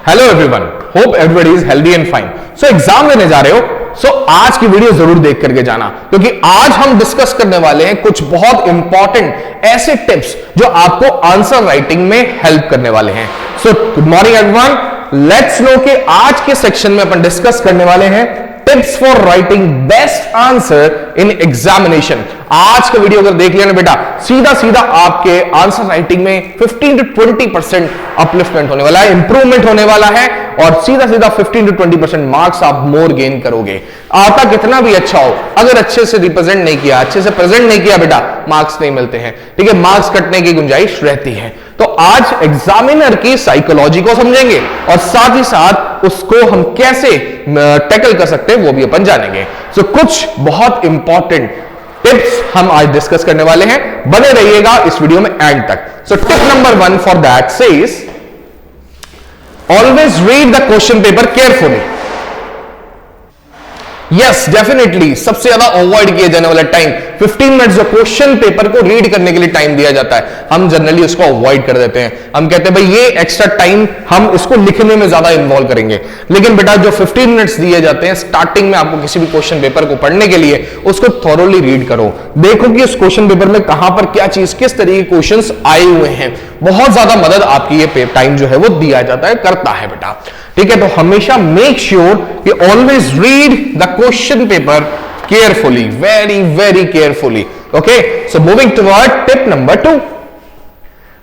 Hello everyone, hope everybody is healthy and fine. So exam देने जा रहे हो, सो आज की वीडियो जरूर देख करके जाना, क्योंकि आज हम डिस्कस करने वाले हैं कुछ बहुत इंपॉर्टेंट ऐसे टिप्स जो आपको आंसर राइटिंग में हेल्प करने वाले हैं। So good morning everyone, let's no कि आज के सेक्शन में अपन डिस्कस करने वाले हैं tips for writing best answer in examination. आज का वीडियो अगर देख लिया ना बेटा, सीधा सीधा आपके आंसर राइटिंग में 15 to 20% अपलिफ्टमेंट होने वाला है, इंप्रूवमेंट होने वाला है, और सीधा सीधा 15 to 20% मार्क्स आप मोर गेन करोगे। आता कितना भी अच्छा हो, अगर अच्छे से रिप्रेजेंट नहीं किया, अच्छे से प्रेजेंट नहीं किया बेटा, मार्क्स नहीं मिलते हैं। ठीक है, मार्क्स कटने की गुंजाइश रहती है। तो आज एग्जामिनर की साइकोलॉजी को समझेंगे और साथ ही साथ उसको हम कैसे टैकल कर सकते हैं वो भी अपन जानेंगे। सो कुछ बहुत इंपॉर्टेंट टिप्स हम आज डिस्कस करने वाले हैं, बने रहिएगा इस वीडियो में एंड तक। So tip number 1 for that says always read the question paper carefully. Yes, definitely सबसे ज्यादा अवॉइड किया जाने वाला टाइम 15 मिनट जो क्वेश्चन पेपर को रीड करने के लिए टाइम दिया जाता है, हम जनरली उसको अवॉइड कर देते हैं। हम कहते हैं भाई ये एक्स्ट्रा टाइम हम इसको लिखने में ज्यादा इन्वॉल्व करेंगे, लेकिन बेटा जो 15 मिनट्स दिए जाते हैं स्टार्टिंग में आपको किसी भी क्वेश्चन पेपर को पढ़ने के लिए, उसको थॉरोली रीड करो। देखो कि उस क्वेश्चन पेपर में कहां पर क्या चीज, किस तरीके के क्वेश्चंस आए हुए हैं। बहुत ज्यादा मदद आपकी ये टाइम जो है वो दिया जाता है, करता है बेटा। ठीक है, तो हमेशा मेक श्योर कि always read the question paper carefully, very very carefully. Okay, so moving toward tip number 2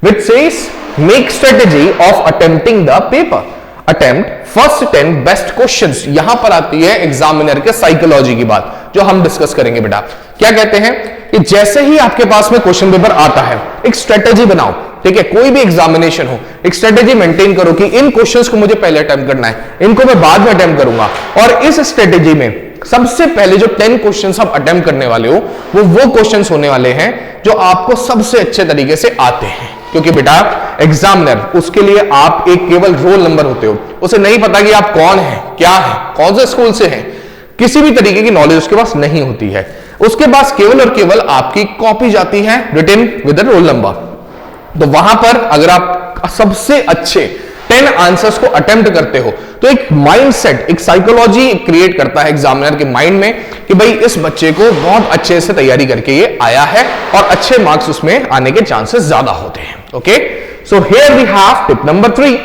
which says make strategy of attempting the paper. Attempt first 10 best questions. यहां पर आती है एग्जामिनर के साइकोलॉजी की बात, जो हम डिस्कस करेंगे बेटा। क्या कहते हैं कि जैसे ही आपके पास में क्वेश्चन पेपर आता है, एक स्ट्रेटेजी बनाओ। ठीक है, कोई भी एग्जामिनेशन हो, एक स्ट्रेटेजी मेंटेन करो कि इन क्वेश्चंस को मुझे पहले अटेम्प्ट करना है, इनको मैं बाद में अटेम्प्ट करूंगा। और इस स्ट्रेटेजी में सबसे पहले जो 10 क्वेश्चंस आप अटेम्प्ट करने वाले हो, वो क्वेश्चंस होने वाले हैं जो आपको सबसे अच्छे तरीके से आते हैं। क्योंकि बेटा एग्जामिनर, उसके लिए आप एक केवल रोल नंबर होते हो, उसे नहीं पता कि आप कौन हैं, क्या हैं, कौन से स्कूल से हैं, किसी भी तरीके की नॉलेज उसके पास नहीं होती है। उसके पास केवल और केवल आपकी कॉपी जाती है रिटन विद रोल नंबर। तो वहां पर अगर आप सबसे अच्छे 10 आंसर्स को अटेम्प्ट करते हो, तो एक माइंडसेट, एक साइकोलॉजी क्रिएट करता है एग्जामिनर के माइंड में कि भाई इस बच्चे को बहुत अच्छे से तैयारी करके ये आया है और अच्छे मार्क्स उसमें आने के चांसेस ज्यादा होते हैं। Okay, so here we have tip number 3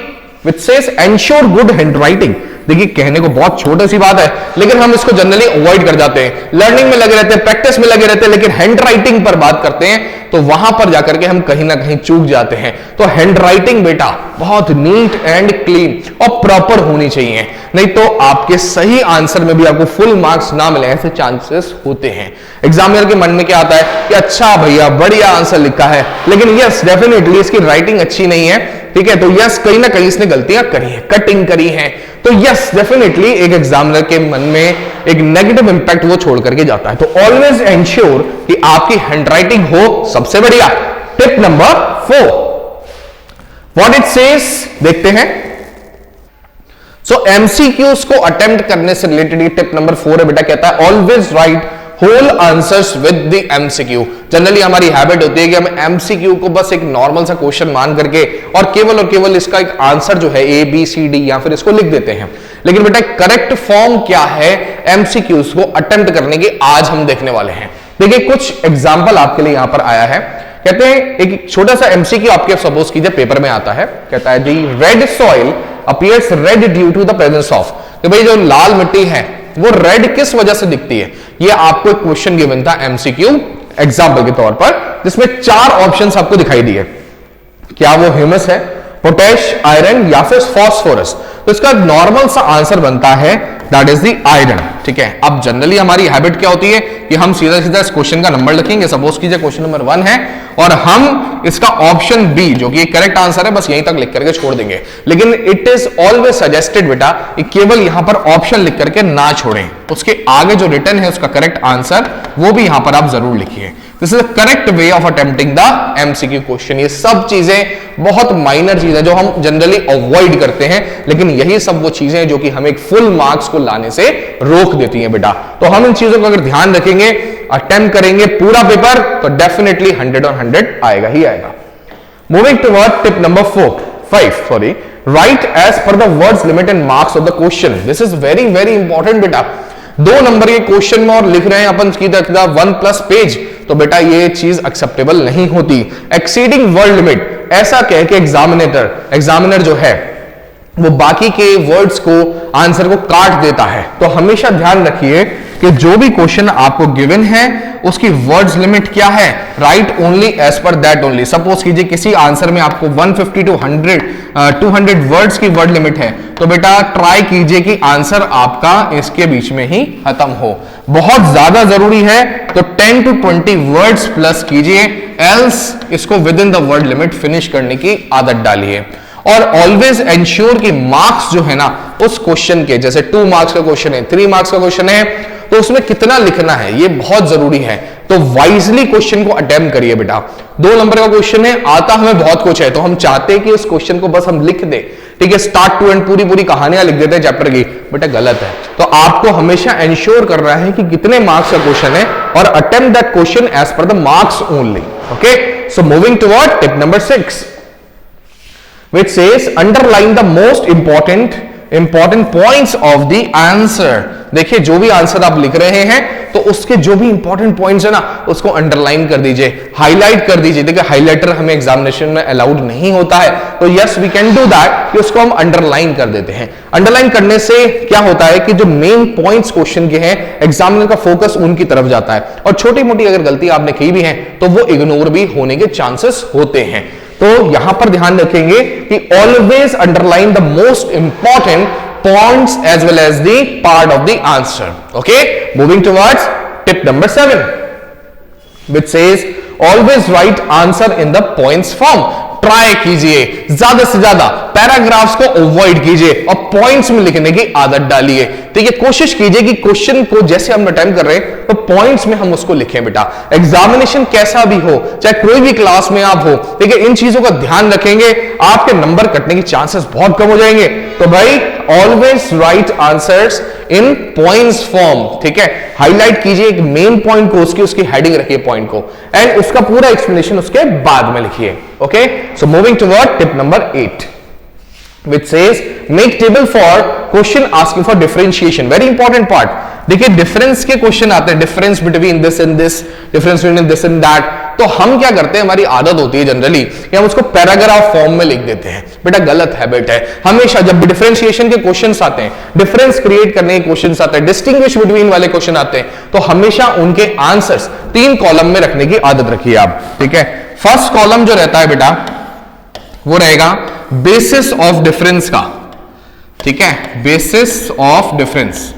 which says ensure good handwriting. देखिए, कहने को बहुत छोटी सी बात है, लेकिन हम इसको जनरली अवॉइड कर जाते हैं। लर्निंग में लगे रहते हैं, प्रैक्टिस में लगे रहते हैं, लेकिन हैंड राइटिंग पर बात करते हैं तो वहां पर जाकर के हम कहीं ना कहीं चूक जाते हैं। तो हैंड राइटिंग बेटा बहुत नीट एंड क्लीन और प्रॉपर होनी चाहिए, नहीं तो आपके सही आंसर में भी आपको फुल मार्क्स ना मिले, ऐसे चांसेस होते हैं। एग्जामिनर के मन में क्या आता है कि अच्छा भैया बढ़िया आंसर लिखा है, लेकिन यस डेफिनेटली इसकी राइटिंग अच्छी नहीं है। ठीक है, तो यस कहीं ना कहीं इसने गलतियां करी है, कटिंग करी है। तो यस डेफिनेटली एक एग्जामिनर के मन में एक नेगेटिव इंपैक्ट वो छोड़ करके जाता है। तो ऑलवेज एंश्योर कि आपकी हैंडराइटिंग हो सबसे बढ़िया। Tip number 4 what it says देखते हैं। सो एमसीक्यूज को अटेम्प्ट करने से रिलेटेड ये टिप नंबर 4 है बेटा। कहता है always write whole answers with the MCQ. Generally हमारी हैबिट होती है कि हम एमसीक्यू को बस एक नॉर्मल सा क्वेश्चन मान करके और केवल इसका एक आंसर जो है ए बी सी डी या फिर इसको लिख देते हैं। लेकिन बेटा करेक्ट फॉर्म क्या है एमसीक्यूज को अटेम्प्ट करने की, आज हम देखने वाले हैं। देखिए कुछ एग्जाम्पल आपके लिए यहां पर आया है। कहते हैं एक छोटा सा एमसीक्यू आपके सपोज कीजिए पेपर में आता है। कहता है जी red soil appears red due to the presence of. तो भाई जो लाल मिट्टी है वो रेड किस वजह से दिखती है, ये आपको एक क्वेश्चन गिवन था एमसीक्यू एग्जांपल के तौर पर, जिसमें 4 ऑप्शंस आपको दिखाई दिए। क्या वो ह्यूमस है, पोटैश, आयरन या फिर फास्फोरस। तो इसका नॉर्मल सा आंसर बनता है दैट इज द आयरन। ठीक है, अब जनरली हमारी हैबिट क्या होती है कि हम सीधा सीधा इस क्वेश्चन का नंबर लिखेंगे। सपोज कीजिए क्वेश्चन नंबर 1 है और हम इसका ऑप्शन बी जो कि करेक्ट आंसर है बस यहीं तक लिख करके छोड़ देंगे। लेकिन इट इज ऑलवेज सजेस्टेड बेटा कि केवल यहां पर ऑप्शन लिख करके ना छोड़ें, उसके आगे जो रिटर्न है उसका करेक्ट आंसर वो भी यहां पर आप जरूर लिखिए। This is the correct way of attempting the MCQ question. ये सब चीजें बहुत माइनर चीजें जो हम जनरली अवॉइड करते हैं, लेकिन यही सब वो चीजें जो कि हमें फुल मार्क्स को लाने से रोक देती हैं बेटा। तो हम इन चीजों को अगर ध्यान रखेंगे, अटेम्प्ट करेंगे पूरा पेपर, तो डेफिनेटली 100 और 100 आएगा ही आएगा। Moving toward tip number 5 sorry write as per the words limit and marks of the question. This is very very important बेटा। 2 नंबर के क्वेश्चन में और लिख रहे हैं अपन की 1+ पेज, तो बेटा ये चीज एक्सेप्टेबल नहीं होती। एक्सीडिंग वर्ड लिमिट, ऐसा कह के एग्जामिनर जो है वो बाकी के वर्ड्स को, आंसर को काट देता है। तो हमेशा ध्यान रखिए कि जो भी क्वेश्चन आपको गिवन है उसकी वर्ड्स लिमिट क्या है, write only as per that only. Suppose कीजिए किसी आंसर में आपको 150 to 200 वर्ड्स की वर्ड लिमिट है, तो बेटा ट्राई कीजिए कि आंसर आपका इसके बीच में ही खत्म हो। बहुत ज्यादा जरूरी है तो 10 to 20 वर्ड्स प्लस कीजिए, एल्स इसको with in the word limit finish करने की आदत डालिए। और ऑलवेज एंश्योर कि मार्क्स जो है ना उस क्वेश्चन के, जैसे 2 मार्क्स का क्वेश्चन है, 3 मार्क्स का क्वेश्चन है, तो उसमें कितना लिखना है ये बहुत जरूरी है। तो वाइजली क्वेश्चन को अटेम्प्ट करिए बेटा। 2 नंबर का क्वेश्चन है, आता हमें बहुत कुछ है, तो हम चाहते हैं कि उस क्वेश्चन को बस हम लिख दे, ठीक है, स्टार्ट टू एंड पूरी कहानियां लिख देते हैं चैप्टर की, बेटा गलत है। तो आपको हमेशा एंश्योर करना है कि कितने मार्क्स का क्वेश्चन है और attempt that question as per the marks only. Okay, so moving toward tip number 6, which says underline the most important points of the answer। देखिए जो भी आंसर आप लिख रहे हैं तो उसके जो भी इंपॉर्टेंट पॉइंट्स है ना उसको अंडरलाइन कर दीजिए, हाईलाइट कर दीजिए। देखिए हाइलाइटर हमें एग्जामिनेशन में अलाउड नहीं होता है, तो yes we can do that कि उसको हम अंडरलाइन कर देते हैं। अंडरलाइन करने से क्या होता है कि जो मेन पॉइंट्स क्वेश्चन के हैं एग्जामिनर का फोकस उनकी तरफ जाता है, और छोटी मोटी अगर गलती आपने की भी है तो वो इग्नोर भी होने के चांसेस होते हैं। तो यहां पर ध्यान रखेंगे कि always underline the most important points as well as the part of the answer. Okay, moving towards tip number 7, which says always write answer in the points form। Try कीजिए ज्यादा से ज्यादा पैराग्राफ्स को अवॉइड कीजिए और points में लिखने की आदत डालिए। ठीक है, कोशिश कीजिए कि क्वेश्चन को जैसे हम अटेम्प्ट कर रहे हैं तो पॉइंट्स में हम उसको लिखें बेटा। एग्जामिनेशन कैसा भी हो, चाहे कोई भी क्लास में आप हो, ठीक है, इन चीजों का ध्यान रखेंगे, आपके नंबर कटने की चांसेस बहुत कम हो जाएंगे। तो भाई always right answers in points form. ठीक है, हाईलाइट कीजिए एक मेन पॉइंट को, उसकी हेडिंग रखिए पॉइंट को, एंड उसका पूरा एक्सप्लेनेशन उसके बाद में लिखिए। Okay, so moving toward tip number 8, which says make table for question asking for differentiation। Very important part. देखिए डिफरेंस के क्वेश्चन आते हैं, difference between this and this, difference between this and that, तो हम क्या करते हैं, हमारी आदत होती है जनरली कि हम उसको पैराग्राफ फॉर्म में लिख देते हैं। बेटा गलत हैबिट है। हमेशा जब भी डिफरेंशिएशन के क्वेश्चंस आते हैं, डिफरेंस क्रिएट करने के क्वेश्चंस आते हैं, डिस्टिंग्विश बिटवीन वाले क्वेश्चन आते हैं, तो हमेशा उनके आंसर्स 3 कॉलम में रखने की आदत रखिए आप। ठीक है, फर्स्ट कॉलम जो रहता है बेटा वो रहेगा बेसिस ऑफ डिफरेंस का। ठीक है, बेसिस ऑफ डिफरेंस,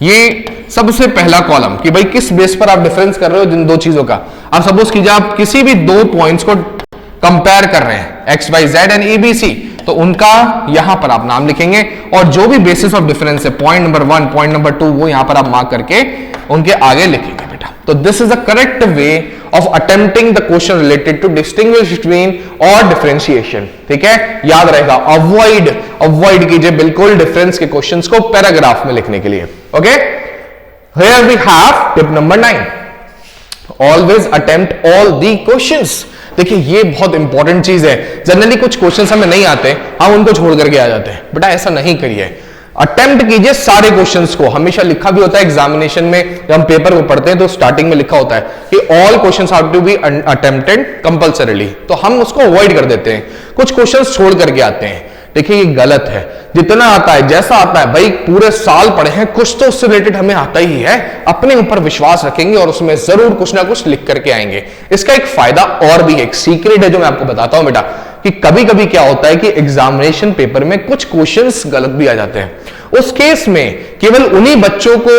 ये सबसे पहला कॉलम कि भाई किस बेस पर आप डिफरेंस कर रहे हो जिन 2 चीजों का। आप सपोज कीजिए आप किसी भी 2 पॉइंट्स को कंपेयर कर रहे हैं, X Y Z and ABC, तो उनका यहां पर आप नाम लिखेंगे और जो भी बेसिस ऑफ डिफरेंस है, पॉइंट नंबर 1, पॉइंट नंबर 2, वो यहां पर आप मार्क करके उनके आगे लिखेंगे बेटा। तो this is the correct way of attempting the question related to distinguish between or differentiation। ठीक है, याद रहेगा, अवॉइड कीजिए बिल्कुल डिफरेंस के क्वेश्चंस को पैराग्राफ में लिखने के लिए। Okay, here we have tip number 9, always attempt all the questions। देखिए ये बहुत इंपॉर्टेंट चीज है। जनरली कुछ क्वेश्चंस हमें नहीं आते, हम उनको छोड़ करके आ जाते हैं। बेटा ऐसा नहीं करिए, अटेम्प्ट कीजिए सारे क्वेश्चंस को। हमेशा लिखा भी होता है एग्जामिनेशन में, जब हम पेपर को पढ़ते हैं तो स्टार्टिंग में लिखा होता है कि all questions have to be attempted compulsorily, तो हम उसको अवॉइड कर देते हैं, कुछ क्वेश्चंस छोड़ करके आते हैं। देखिए ये गलत है। जितना आता है, जैसा आता है, भाई पूरे साल पढ़े हैं, कुछ तो उससे रिलेटेड हमें आता ही है, अपने ऊपर विश्वास रखेंगे और उसमें जरूर कुछ ना कुछ लिख करके आएंगे। इसका एक फायदा और भी है, एक सीक्रेट है जो मैं आपको बताता हूं बेटा, कि कभी कभी क्या होता है कि एग्जामिनेशन पेपर में कुछ क्वेश्चंस गलत भी आ जाते हैं। उस केस में केवल उन्हीं बच्चों को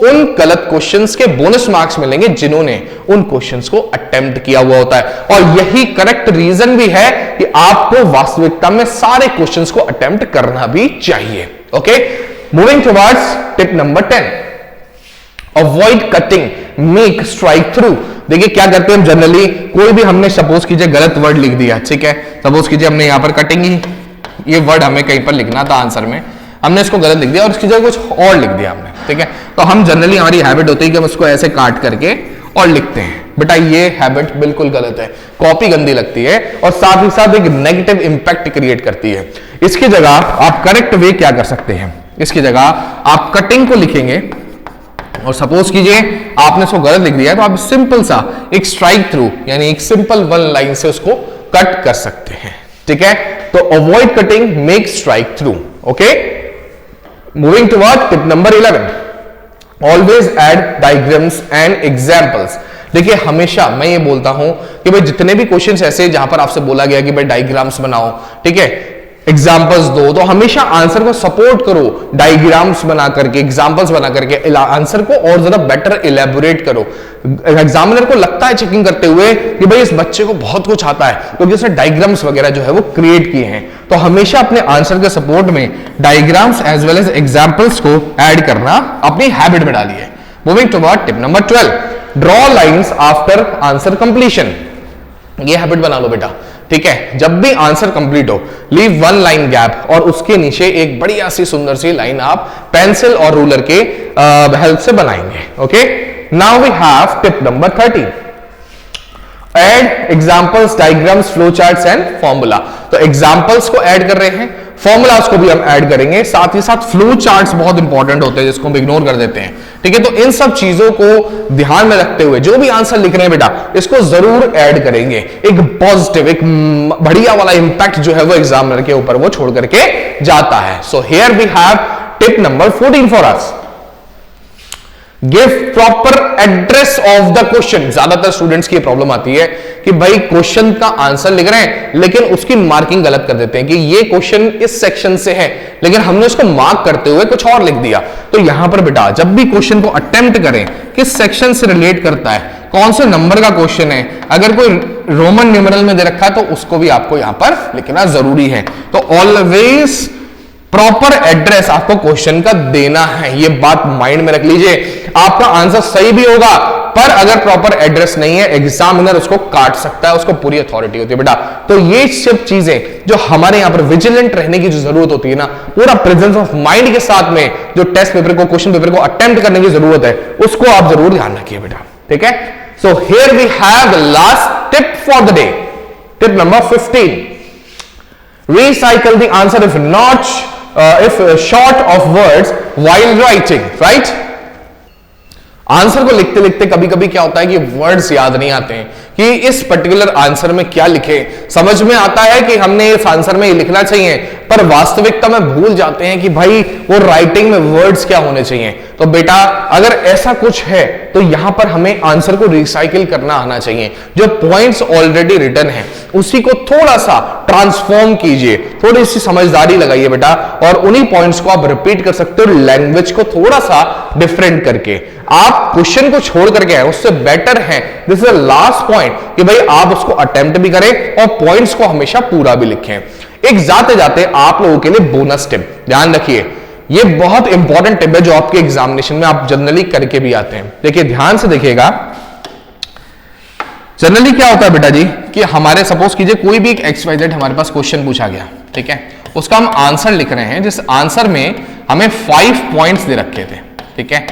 उन गलत क्वेश्चंस के बोनस मार्क्स मिलेंगे जिन्होंने उन क्वेश्चंस को अटेम्प्ट किया हुआ होता है। और यही करेक्ट रीजन भी है कि आपको वास्तविकता में सारे क्वेश्चंस को अटेम्प्ट करना भी चाहिए। Okay, moving towards tip number 10, avoid cutting, make strike through. देखिए क्या करते हैं हम जनरली, कोई भी हमने सपोज कीजिए गलत वर्ड लिख दिया, ठीक है, सपोज कीजिए हमने यहां पर कटिंग ही, ये वर्ड हमें कहीं पर लिखना था आंसर में, हमने इसको गलत लिख दिया और इसकी जगह कुछ और लिख दिया हमने, ठीक है। तो हम जनरली, हमारी हैबिट होती है कि हम उसको ऐसे काट करके और लिखते हैं। बेटा ये हैबिट बिल्कुल गलत है, कॉपी गंदी लगती है और साथ ही साथ एक नेगेटिव इंपैक्ट क्रिएट करती है। इसकी जगह आप करेक्ट वे क्या कर सकते हैं, इसकी जगह आप कटिंग को लिखेंगे और सपोज कीजिए आपने इसको गलत लिख दिया है तो आप सिंपल सा एक स्ट्राइक थ्रू यानी एक सिंपल वन लाइन से उसको कट कर सकते हैं। ठीक है, तो avoid cutting, make strike through. Okay, moving toward tip number 11, always add diagrams and examples. देखिए हमेशा मैं ये बोलता हूं कि भाई जितने भी क्वेश्चंस ऐसे जहां पर आपसे बोला गया कि भाई डायग्राम्स बनाओ, ठीक है, एग्जाम्पल्स दो, तो हमेशा आंसर को सपोर्ट करो डायग्राम्स बना करके, एग्जाम्पल्स बना करके आंसर को और ज्यादा बेटर इलेबोरेट करो। एग्जामिनर को लगता है चेकिंग करते हुए कि भाई इस बच्चे को बहुत कुछ आता है क्योंकि उसने डायग्राम्स वगैरह जो है वो क्रिएट किए हैं। तो हमेशा अपने आंसर के सपोर्ट में diagrams as well as examples को ऐड करना अपनी हैबिट में डालिए। Moving toward tip number 12, draw lines after answer completion. ये हैबिट बना लो बेटा, ठीक है, जब भी आंसर कंप्लीट हो लीव वन लाइन गैप और उसके नीचे एक बढ़िया सी सुंदर सी लाइन आप पेंसिल और रूलर के हेल्प से बनाएंगे। Okay, now we have tip number 13, add examples, diagrams, flow charts and formula. तो एग्जांपल्स को ऐड कर रहे हैं, फॉर्मूलाज को भी हम ऐड करेंगे, साथ ही साथ फ्लो चार्ट्स बहुत इंपॉर्टेंट होते हैं जिसको हम इग्नोर कर देते हैं। ठीक है, तो इन सब चीजों को ध्यान में रखते हुए जो भी आंसर लिख रहे हैं बेटा इसको जरूर ऐड करेंगे। एक पॉजिटिव, एक बढ़िया वाला इंपैक्ट जो है वो एग्जामिनर के ऊपर वो छोड़ करके जाता है। So here we have tip number 14 for us, give proper address of the question. ज्यादातर स्टूडेंट्स की प्रॉब्लम आती है कि भाई क्वेश्चन का आंसर लिख रहे हैं लेकिन उसकी मार्किंग गलत कर देते हैं कि ये क्वेश्चन इस सेक्शन से है, लेकिन हमने उसको मार्क करते हुए कुछ और लिख दिया। तो यहां पर बेटा जब भी क्वेश्चन को अटेम्प्ट करें, किस सेक्शन से रिलेट करता है, कौन से नंबर का क्वेश्चन है, अगर कोई रोमन न्यूमेरल में दे रखा है तो उसको भी आपको यहां पर लिखना जरूरी है। तो ऑलवेज प्रॉपर एड्रेस आपको क्वेश्चन का देना है, ये बात माइंड में रख लीजिए। आपका आंसर सही भी होगा पर अगर प्रॉपर एड्रेस नहीं है एग्जामिनर उसको काट सकता है, उसको पूरी अथॉरिटी होती है बेटा। तो ये सब चीजें जो हमारे यहां पर विजिलेंट रहने की जो जरूरत होती है ना, पूरा प्रेजेंस ऑफ माइंड के साथ में जो टेस्ट पेपर को, क्वेश्चन पेपर को अटेम्प्ट करने की जरूरत है उसको आप जरूर ध्यान रखिए बेटा। ठीक है, so here we have the last tip for the day, tip number 15, recycle the answer if short of words while writing, right? Answer को लिखते लिखते कभी कभी क्या होता है कि वर्ड्स याद नहीं आते हैं कि इस पर्टिकुलर आंसर में क्या लिखे। समझ में आता है कि हमने इस आंसर में ये लिखना चाहिए पर वास्तविकता में भूल जाते हैं कि भाई वो राइटिंग में वर्ड्स क्या होने चाहिए। तो बेटा अगर ऐसा कुछ है तो यहां पर हमें आंसर को रिसाइकिल करना आना चाहिए। जो पॉइंट्स ऑलरेडी रिटन है उसी को थोड़ा सा ट्रांसफॉर्म कीजिए, थोड़ी सी समझदारी लगाइए बेटा और उन्हीं पॉइंट्स को आप रिपीट कर सकते हो लैंग्वेज को थोड़ा सा डिफरेंट करके। आप क्वेश्चन को छोड़ करके आए उससे बेटर है, this is the last point कि भाई आप उसको अटेम्प्ट भी करें और पॉइंट्स को हमेशा पूरा भी लिखें। एक जाते जाते आप लोगों के लिए बोनस टिप ध्यान रखिए, ये बहुत इंपॉर्टेंट टिप है जो आपके एग्जामिनेशन में आप जनरली करके भी आते हैं। देखिए ध्यान से देखिएगा, जनरली क्या होता है बेटा जी कि हमारे सपोज कीजिए कोई भी एक XYZ हमारे पास क्वेश्चन पूछा गया, ठीक है, उसका हम आंसर लिख रहे हैं, जिस आंसर में हमें 5 पॉइंट्स दे रखे थे, ठीक है,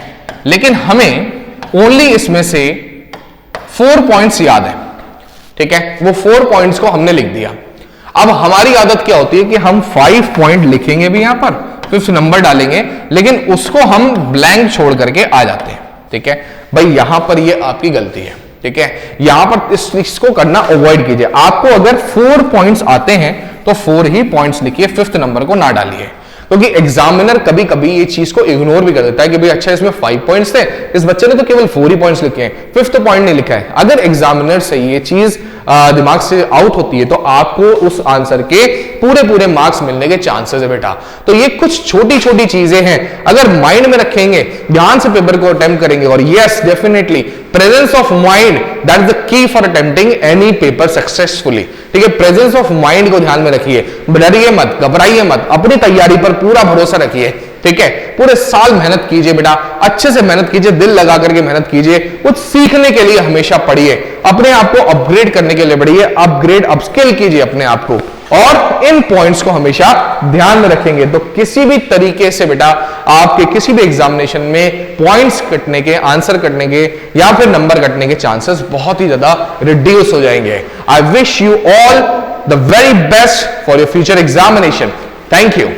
लेकिन हमें ओनली इसमें से 4 पॉइंट्स याद है, ठीक है, वो 4 पॉइंट्स को हमने लिख दिया। अब हमारी आदत क्या होती है कि हम 5 पॉइंट लिखेंगे भी यहां पर, 5th नंबर डालेंगे, लेकिन उसको हम ब्लैंक छोड़ करके आ जाते हैं। ठीक है भाई, यहां पर ये आपकी गलती है। ठीक है, यहां पर इस ट्रिक्स को करना अवॉइड कीजिए। आपको अगर 4 पॉइंट्स आते हैं तो 4 ही पॉइंट्स लिखिए, 5th नंबर को ना डालिए, क्योंकि एग्जामिनर कभी कभी ये चीज को इग्नोर भी कर देता है कि भाई अच्छा इसमें 5 पॉइंट्स थे, इस बच्चे ने तो केवल 4 ही पॉइंट्स लिखे हैं, 5th पॉइंट नहीं लिखा है। अगर एग्जामिनर से ये चीज दिमाग से आउट होती है तो आपको उस आंसर के पूरे मार्क्स मिलने के चांसेस है बेटा। तो ये कुछ छोटी छोटी चीजें हैं, अगर माइंड में रखेंगे, ध्यान से पेपर को अटेम्प्ट करेंगे, और yes definitely presence of mind that is the key for attempting any paper successfully. ठीक है, प्रेजेंस ऑफ माइंड को ध्यान में रखिए, डरिए मत, घबराइए मत, अपनी तैयारी पर पूरा भरोसा रखिए। ठीक है, पूरे साल मेहनत कीजिए बेटा, अच्छे से मेहनत कीजिए, दिल लगा करके मेहनत कीजिए, कुछ सीखने के लिए हमेशा पढ़िए, अपने आप को अपग्रेड करने के लिए पढ़िए, अपग्रेड अपस्किल कीजिए अपने आप को। और इन पॉइंट्स को हमेशा ध्यान में रखेंगे तो किसी भी तरीके से बेटा आपके किसी भी एग्जामिनेशन में पॉइंट्स कटने के, आंसर कटने के या फिर नंबर कटने के चांसेस बहुत ही ज्यादा रिड्यूस हो जाएंगे। I wish you all the very best for your future examination. Thank you.